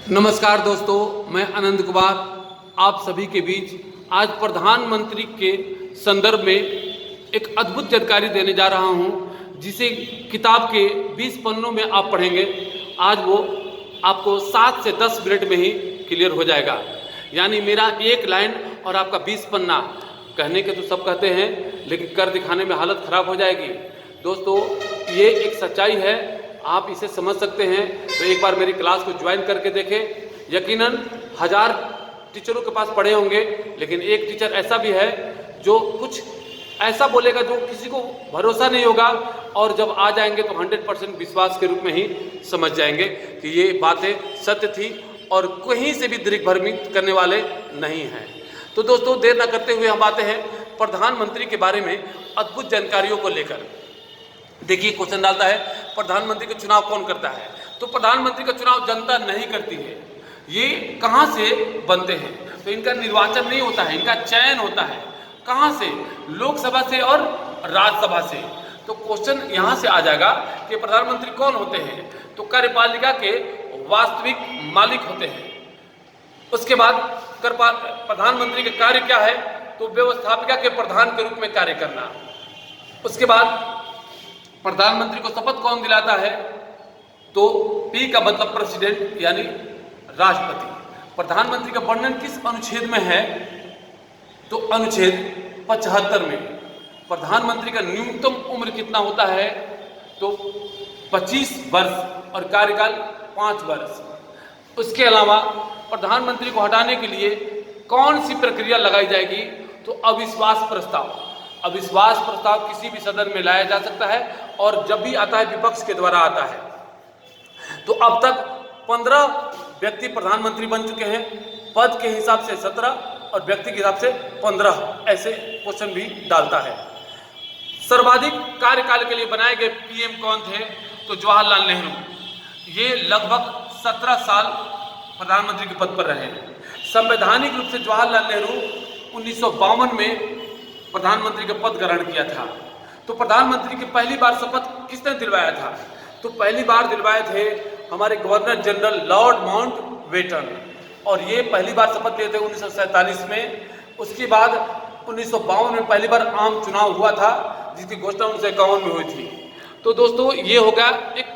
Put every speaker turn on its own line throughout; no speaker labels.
नमस्कार दोस्तों, मैं आनंद कुमार आप सभी के बीच आज प्रधानमंत्री के संदर्भ में एक अद्भुत जानकारी देने जा रहा हूं, जिसे किताब के 20 पन्नों में आप पढ़ेंगे। आज वो आपको 7 से 10 मिनट में ही क्लियर हो जाएगा। यानी मेरा एक लाइन और आपका 20 पन्ना। कहने के तो सब कहते हैं, लेकिन कर दिखाने में हालत ख़राब हो जाएगी। दोस्तों, ये एक सच्चाई है, आप इसे समझ सकते हैं तो एक बार मेरी क्लास को ज्वाइन करके देखें। यकीनन 1000 टीचरों के पास पढ़े होंगे, लेकिन एक टीचर ऐसा भी है जो कुछ ऐसा बोलेगा जो किसी को भरोसा नहीं होगा, और जब आ जाएंगे तो 100% विश्वास के रूप में ही समझ जाएंगे कि ये बातें सत्य थी और कहीं से भी दिग्भ्रमित करने वाले नहीं हैं। तो दोस्तों, देर न करते हुए हम आते हैं प्रधानमंत्री के बारे में अद्भुत जानकारियों को लेकर। देखिए, क्वेश्चन डालता है प्रधानमंत्री का चुनाव कौन करता है। तो प्रधानमंत्री का चुनाव जनता नहीं करती है। ये कहाँ से बनते हैं? तो इनका निर्वाचन नहीं होता है, इनका चयन होता है। कहाँ से? लोकसभा से और राज्यसभा से। तो क्वेश्चन यहाँ से आ जाएगा कि प्रधानमंत्री कौन होते हैं। तो कार्यपालिका के वास्तविक मालिक होते हैं। उसके बाद प्रधानमंत्री का कार्य क्या है? तो व्यवस्थापिका के प्रधान के रूप में कार्य करना। उसके बाद प्रधानमंत्री को शपथ कौन दिलाता है? तो पी का मतलब प्रेसिडेंट यानी राष्ट्रपति। प्रधानमंत्री का वर्णन किस अनुच्छेद में है? तो अनुच्छेद 75 में। प्रधानमंत्री का न्यूनतम उम्र कितना होता है? तो 25 वर्ष और कार्यकाल 5 वर्ष। उसके अलावा प्रधानमंत्री को हटाने के लिए कौन सी प्रक्रिया लगाई जाएगी? तो अविश्वास प्रस्ताव। अविश्वास प्रस्ताव किसी भी सदन में लाया जा सकता है, और जब भी आता है विपक्ष के द्वारा आता है। तो अब तक 15 व्यक्ति प्रधानमंत्री बन चुके हैं। पद के हिसाब से 17 और व्यक्ति के हिसाब से 15 ऐसे क्वेश्चन भी डालता है। सर्वाधिक कार्यकाल के लिए बनाए गए पीएम कौन थे? तो जवाहरलाल नेहरू। ये लगभग 17 साल प्रधानमंत्री के पद पर रहे। संवैधानिक रूप से जवाहरलाल नेहरू 1952 में प्रधानमंत्री का पद ग्रहण किया था। तो प्रधानमंत्री की पहली बार शपथ किसने दिलवाया था? तो पहली बार दिलवाए थे हमारे गवर्नर जनरल लॉर्ड माउंटबेटन, और ये पहली बार शपथ लिए थे 1947 में। उसके बाद 1952 में पहली बार आम चुनाव हुआ था, जिसकी घोषणा 1951 में हुई थी। तो दोस्तों, ये होगा एक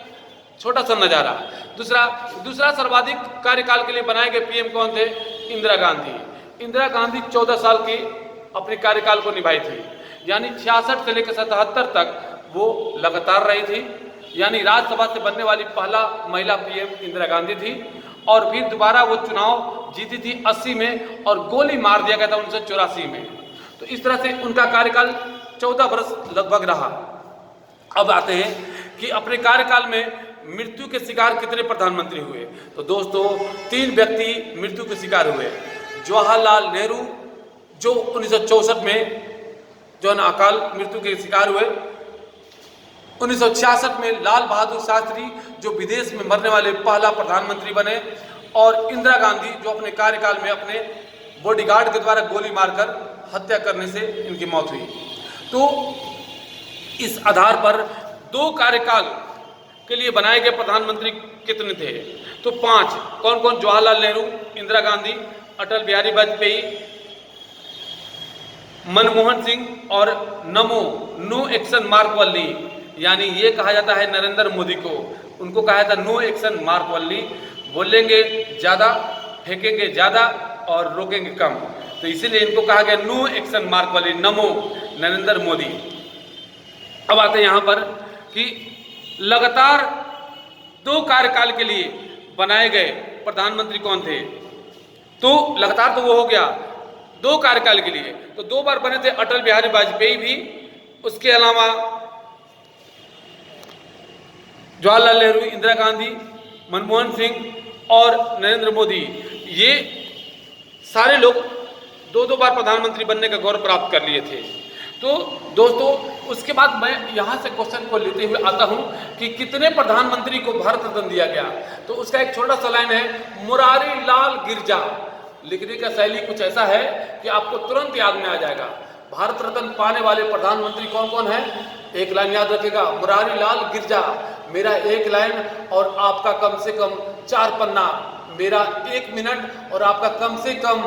छोटा सा नज़ारा। दूसरा सर्वाधिक कार्यकाल के लिए बनाए गए पीएम कौन थे? इंदिरा गांधी। इंदिरा गांधी 14 साल की अपने कार्यकाल को निभाई थी। यानी 66 से लेकर 77 तक वो लगातार रही थी। यानी राज्यसभा से बनने वाली पहला महिला पीएम इंदिरा गांधी थी। और फिर दोबारा वो चुनाव जीती थी 80 में, और गोली मार दिया गया था 1984 में। तो इस तरह से उनका कार्यकाल 14 वर्ष लगभग रहा। अब आते हैं कि अपने कार्यकाल में मृत्यु के शिकार कितने प्रधानमंत्री हुए। तो दोस्तों, 3 व्यक्ति मृत्यु के शिकार हुए। जवाहरलाल नेहरू जो 1964 में जो है अकाल मृत्यु के शिकार हुए। 1966 में लाल बहादुर शास्त्री जो विदेश में मरने वाले पहला प्रधानमंत्री बने। और इंदिरा गांधी जो अपने कार्यकाल में अपने बॉडीगार्ड के द्वारा गोली मारकर हत्या करने से इनकी मौत हुई। तो इस आधार पर 2 कार्यकाल के लिए बनाए गए प्रधानमंत्री कितने थे? तो 5। कौन कौन? जवाहरलाल नेहरू, इंदिरा गांधी, अटल बिहारी वाजपेयी, मनमोहन सिंह और नो एक्शन मार्क वल्ली। यानी ये कहा जाता है नरेंद्र मोदी को, उनको कहा जाता है नो एक्शन मार्क वल्ली। बोलेंगे ज़्यादा, फेंकेंगे ज़्यादा और रोकेंगे कम। तो इसीलिए इनको कहा गया नो एक्शन मार्क वल्ली, नमो नरेंद्र मोदी। अब आते हैं यहाँ पर कि लगातार 2 कार्यकाल के लिए बनाए गए प्रधानमंत्री कौन थे। तो लगातार तो वो हो गया 2 कार्यकाल के लिए। तो 2 बार बने थे अटल बिहारी वाजपेयी भी, उसके अलावा जवाहरलाल नेहरू, इंदिरा गांधी, मनमोहन सिंह और नरेंद्र मोदी। ये सारे लोग 2-2 बार प्रधानमंत्री बनने का गौरव प्राप्त कर लिए थे। तो दोस्तों, उसके बाद मैं यहाँ से क्वेश्चन को लेते हुए आता हूँ कि कितने प्रधानमंत्री को भारत रत्न दिया गया। तो उसका एक छोटा सा लाइन है, मुरारी लाल गिरजा। लिखने का शैली कुछ ऐसा है कि आपको तुरंत याद में आ जाएगा। भारत रत्न पाने वाले प्रधानमंत्री कौन कौन है? एक लाइन याद रखेगा, मुरारी लाल गिरजा। मेरा एक लाइन और आपका कम से कम 4 पन्ना, मेरा 1 मिनट और आपका कम से कम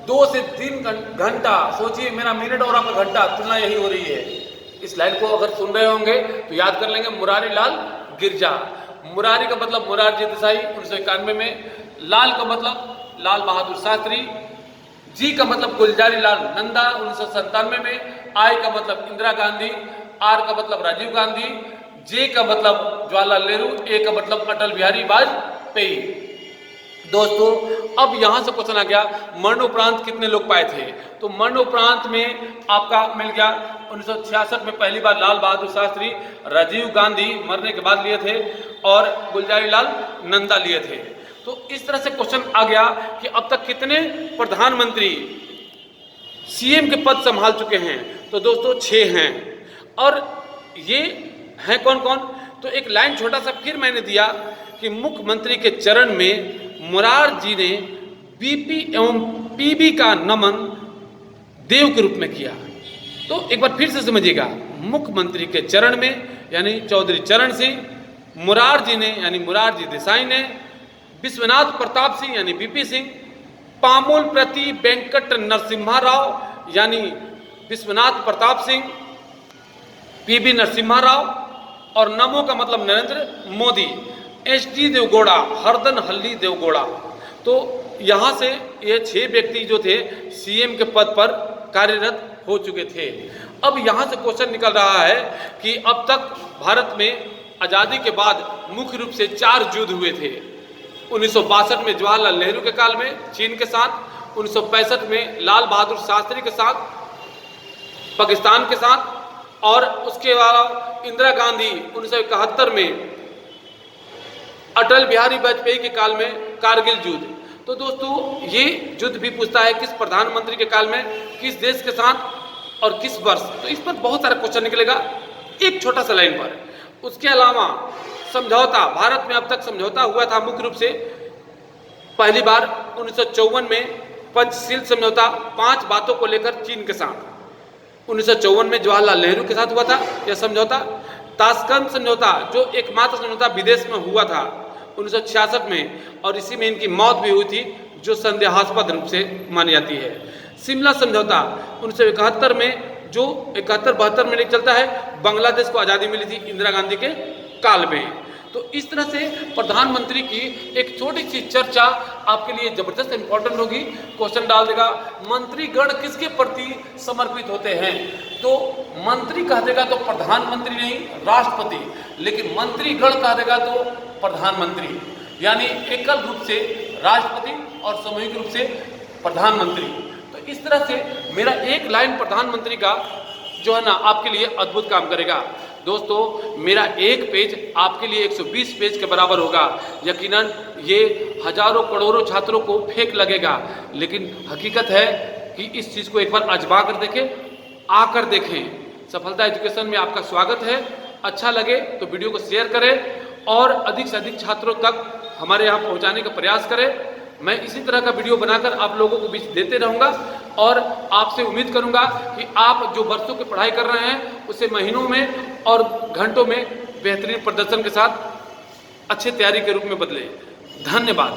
2 से 3 घंटा। सोचिए, मेरा मिनट और आपका घंटा, तुलना यही हो रही है। इस लाइन को अगर सुन रहे होंगे तो याद कर लेंगे, मुरारी लाल गिरजा। मुरारी का मतलब मुरारजी देसाई 1991 में, लाल का मतलब लाल बहादुर शास्त्री, जी का मतलब गुलजारी लाल नंदा 1997 में, आई का मतलब इंदिरा गांधी, आर का मतलब राजीव गांधी, जे का मतलब जवाहरलाल नेहरू, ए का मतलब अटल बिहारी वाजपेयी। दोस्तों, अब यहां से क्वेश्चन आ गया, मरणोपरांत कितने लोग पाए थे? तो मरणोपरांत में आपका मिल गया 1966 में पहली बार लाल बहादुर शास्त्री, राजीव गांधी मरने के बाद लिए थे और गुलजारी लाल नंदा लिए थे। तो इस तरह से क्वेश्चन आ गया कि अब तक कितने प्रधानमंत्री सीएम के पद संभाल चुके हैं? तो दोस्तों 6 हैं। और ये हैं कौन कौन? तो एक लाइन छोटा सा फिर मैंने दिया कि मुख्यमंत्री के चरण में मुरारजी ने बीपी एवं पीबी का नमन देव के रूप में किया। तो एक बार फिर से समझिएगा, मुख्यमंत्री के चरण में यानी चौधरी चरण सिंह, मुरारजी ने यानी मुरारजी देसाई ने, विश्वनाथ प्रताप सिंह यानी बीपी सिंह, पामुल प्रति वेंकट नरसिम्हा राव यानी विश्वनाथ प्रताप सिंह, पीबी नरसिम्हा राव, और नमो का मतलब नरेंद्र मोदी, एचडी देवगौड़ा, हरदन हल्ली देवगौड़ा। तो यहाँ से ये 6 व्यक्ति जो थे सीएम के पद पर कार्यरत हो चुके थे। अब यहाँ से क्वेश्चन निकल रहा है कि अब तक भारत में आज़ादी के बाद मुख्य रूप से 4 युद्ध हुए थे। 1962 में जवाहरलाल नेहरू के काल में चीन के साथ, 1965 में लाल बहादुर शास्त्री के साथ पाकिस्तान के साथ, और उसके बाद इंदिरा गांधी 1971 में अटल बिहारी वाजपेयी के काल में कारगिल युद्ध। तो दोस्तों, ये युद्ध भी पूछता है किस प्रधानमंत्री के काल में, किस देश के साथ और किस वर्ष। तो इस पर बहुत सारा क्वेश्चन निकलेगा एक छोटा सा लाइन पर। उसके अलावा समझौता, भारत में अब तक समझौता हुआ था मुख्य रूप से पहली बार 1954 में पंचशील समझौता, 5 बातों को लेकर चीन के साथ। 1954 में जवाहरलाल नेहरू के साथ हुआ था यह समझौता। ताशकंद समझौता जो एकमात्र समझौता विदेश में हुआ था 1966 में, और इसी में इनकी मौत भी हुई थी जो संदेहास्पद रूप से मानी जाती है। शिमला समझौता 1971 में जो 71-72 में नहीं चलता है, बांग्लादेश को आज़ादी मिली थी इंदिरा गांधी के काल में। तो इस तरह से प्रधानमंत्री की एक छोटी सी चर्चा आपके लिए जबरदस्त इंपॉर्टेंट होगी। क्वेश्चन डाल देगा, मंत्रीगण किसके प्रति समर्पित होते हैं? तो मंत्री कह देगा तो प्रधानमंत्री नहीं, राष्ट्रपति, लेकिन मंत्रीगण कह देगा तो प्रधानमंत्री, यानी एकल रूप से राष्ट्रपति और सामूहिक रूप से प्रधानमंत्री। तो इस तरह से मेरा एक लाइन प्रधानमंत्री का जो है ना आपके लिए अद्भुत काम करेगा। दोस्तों, मेरा एक पेज आपके लिए 120 पेज के बराबर होगा। यकीनन ये हजारों करोड़ों छात्रों को फेक लगेगा, लेकिन हकीकत है कि इस चीज़ को एक बार आजमा कर देखें, आकर देखें। सफलता एजुकेशन में आपका स्वागत है। अच्छा लगे तो वीडियो को शेयर करें और अधिक से अधिक छात्रों तक हमारे यहाँ पहुँचाने का प्रयास करें। मैं इसी तरह का वीडियो बनाकर आप लोगों को बीच देते रहूँगा और आपसे उम्मीद करूँगा कि आप जो वर्षों की पढ़ाई कर रहे हैं उसे महीनों में और घंटों में बेहतरीन प्रदर्शन के साथ अच्छी तैयारी के रूप में बदलें। धन्यवाद।